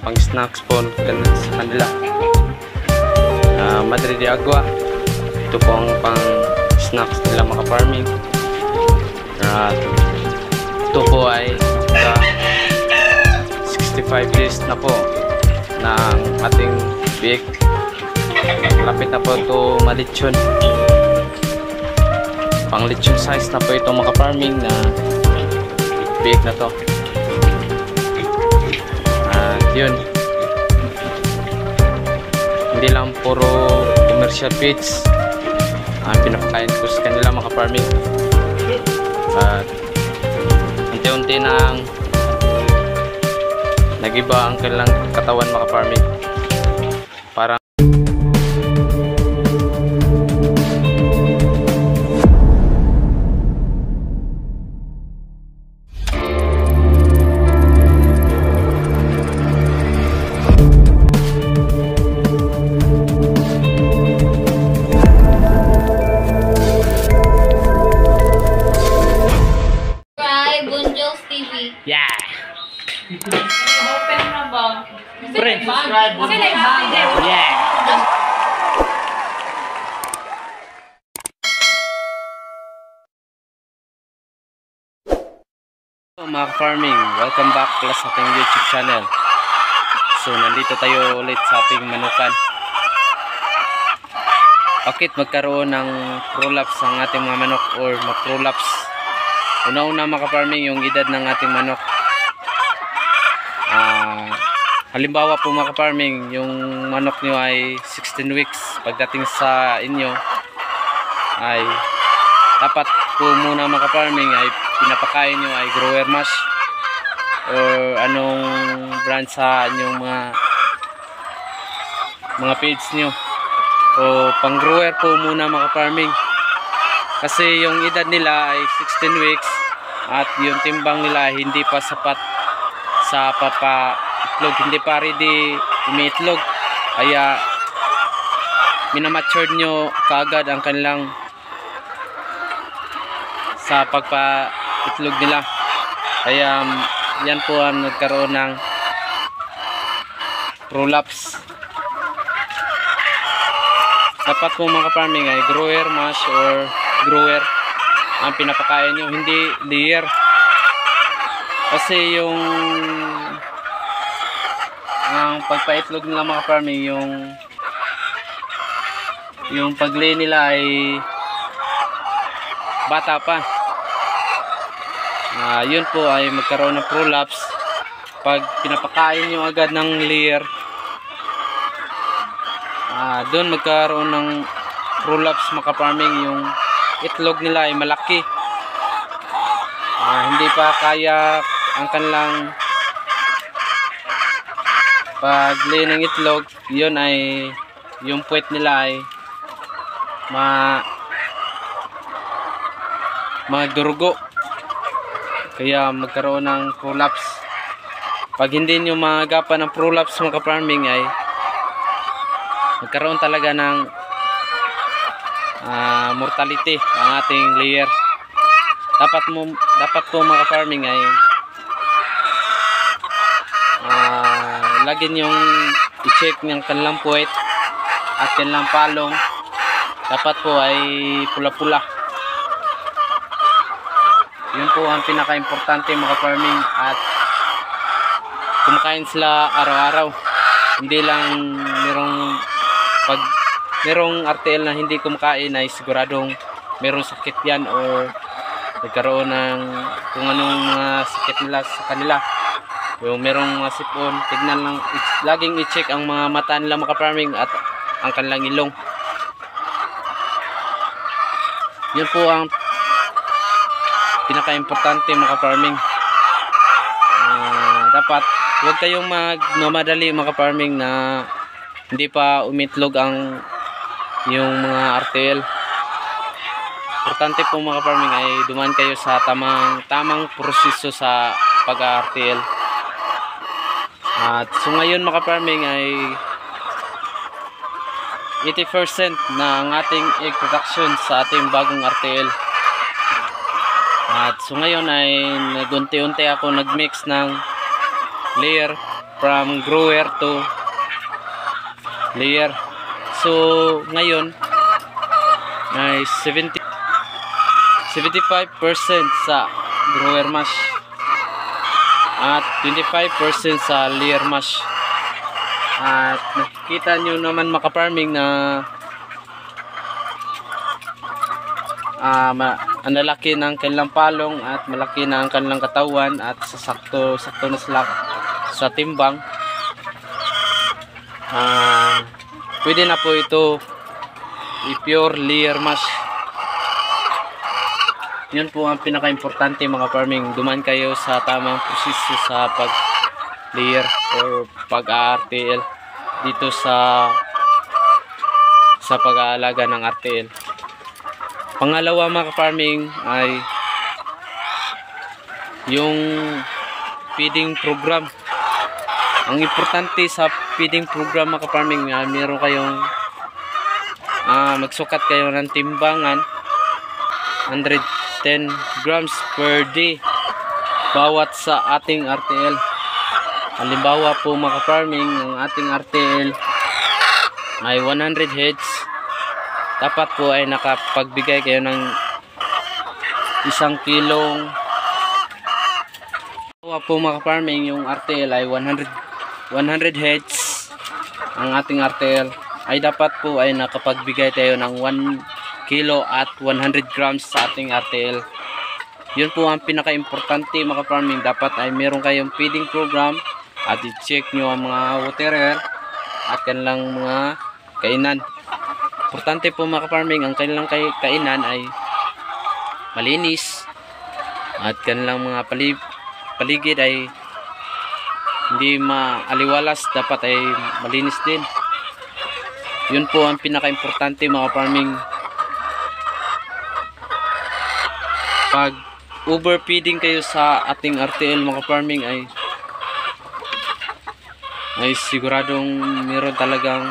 pang snacks po sa kanila. Madre de Agua, ito po ang pang snacks nila mga farming. Ito po ay 65 days na po ng ating big. Lapit na po ito malitsyon. Pang litsyon size na po ito mga farming na big na to. At yun, hindi lang puro commercial feeds ang pinapakain ko sa kanila mga farming. At unti-unti nang nagiba ang kanilang katawan mga farming. Parang yeah. Open na ba? Pre, Subscribe. yeah. Mga farming, welcome back pala sa ating YouTube channel. So nandito tayo ulit sa ating manukan. Bakit magkaroon ng prolapse ang ating mga manok or mag-prolapse? Una-una mga farming yung edad ng ating manok. Halimbawa po mga farming, yung manok nyo ay 16 weeks. Pagdating sa inyo ay dapat po muna mga farming ay pinapakain nyo ay grower mash or anong brand sa inyong mga feeds nyo, o pang grower po muna mga farming. Kasi yung edad nila ay 16 weeks at yung timbang nila hindi pa sapat sa papa-itlog, hindi pa ready umiitlog. Kaya minamatured nyo kaagad ang kanilang sa pagpa-itlog nila. Kaya yan po ang nagkaroon ng prolapse. Dapat po mga farming ay grower mash or grower ang pinapakain nyo, hindi layer. Kasi yung ang pagpaitlog nila mga farming, yung paglay nila ay bata pa. Yun po ay magkaroon ng prolapse pag pinapakain nyo agad ng layer. Doon magkaroon ng prolapse mga farming, yung itlog nila ay malaki. Hindi pa kaya ang kanilang paglay ng itlog. Yun ay yung puwet nila ay magdurugo. Kaya magkaroon ng prolapse. Pag hindi nyo magapan ng prolapse mga farming ay magkaroon talaga ng mortality ang ating layer. Dapat po mga farming ay lagi nyong i-check ng kanilang puwet at kanilang palong. Dapat po ay pula-pula. Yun po ang pinaka-importante mga farming, at kumakain sila araw-araw. Hindi lang pag merong RTL na hindi kumakain ay siguradong merong sakit yan or nagkaroon ng kung anong mga sakit nila sa kanila. Yung merong mga sipon, tignan lang, laging i-check ang mga mata nila mga farming at ang kanilang ilong. Yun po ang pinaka-importante mga farming. Dapat huwag kayong magmamadali mga farming na hindi pa umitlog yung mga RTL. Importante po mga farming ay dumaan kayo sa tamang proseso sa pag-RTL. At so ngayon mga farming ay 80% na ang ating egg production sa ating bagong RTL. At so ngayon ay nagunti-unti ako nagmix ng layer from grower to layer. So ngayon ay 75% sa grower mash at 25% sa layer mash. At nakikita nyo naman mga farming na ang lalaki ng kanilang palong at malaki na ang kanilang katawan at sakto na sila sa timbang. Pwede na po ito i-pure layer mash. Yun po ang pinaka-importante mga farming. Duman kayo sa tamang proseso sa pag-layer or pag-RTL dito sa pag-aalaga ng RTL. Pangalawa mga farming ay yung feeding program. Ang importante sa feeding program mga farming, meron kayong magsukat kayo ng timbangan 110 grams per day bawat sa ating RTL. Halimbawa po mga farming, ang ating RTL ay 100 heads. Dapat po ay nakapagbigay kayo ng 1 kilong. Halimbawa po mga farming, yung RTL ay 100 heads. Ang ating RTL ay dapat po ay nakapagbigay tayo ng 1 kilo at 100 grams sa ating RTL. Yun po ang pinaka-importante mga farming. Dapat ay meron kayong feeding program at i-check nyo ang mga waterer at kanilang mga kainan. Importante po mga farming, ang kanilang kainan ay malinis at kanilang mga paligid ay hindi maaliwalas, dapat ay malinis din. Yun po ang pinaka-importante mga farming. Pag overfeeding kayo sa ating RTL mga farming ay siguradong meron talagang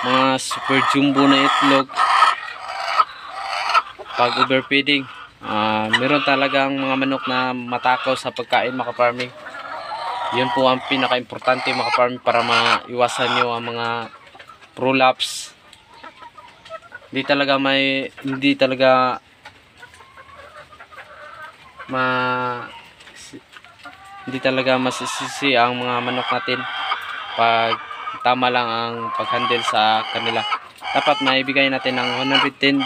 mga super jumbo na itlog. Pag overfeeding, meron talagang mga manok na matakaw sa pagkain mga farming. Yun po ang pinaka-importante mga farming para maiwasan nyo ang mga prolapse. Hindi talaga masisisi ang mga manok natin pag tama lang ang pag-handle sa kanila. Dapat maibigay natin ng 110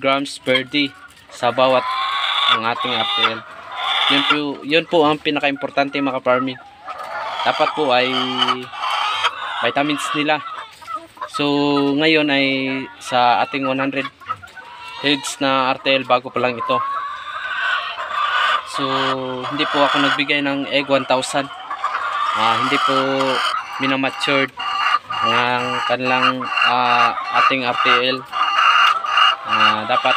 grams per day sa bawat ng ating RTL. Yun po ang pinaka-importante mga farming. Dapat po ay vitamins nila. So ngayon ay sa ating 100 heads na RTL, bago pa lang ito. So hindi po ako nagbigay ng egg 1,000. Hindi po minamatured ng kanilang ating RTL. Dapat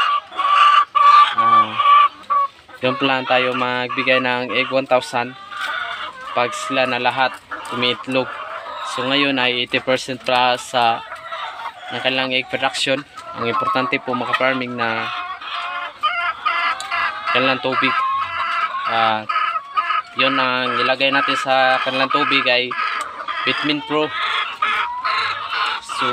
yung plan tayo magbigay ng egg 1,000 pag sila na lahat umiitlog. So ngayon ay 80% pa sa ng kanilang egg production. Ang importante po mga farming na kanilang tubig. Yun ang nilagay natin sa kanilang tubig ay Vitamin Pro. So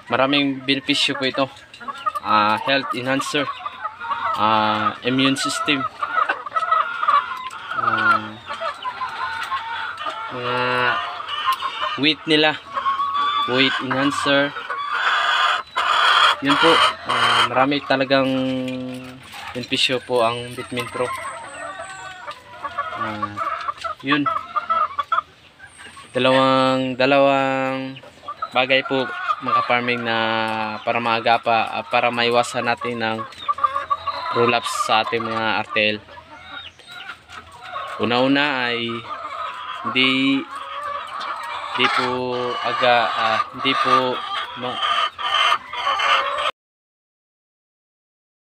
maraming benepisyo po ito. Health enhancer, immune system, weight nila, weight enhancer. Yun po, marami talagang benepisyo po ang Vitamin Pro. Yun, dalawang bagay po mga farming na para maagapa, para maiwasan natin ng prolapse sa ating mga RTL. Una-una ay hindi po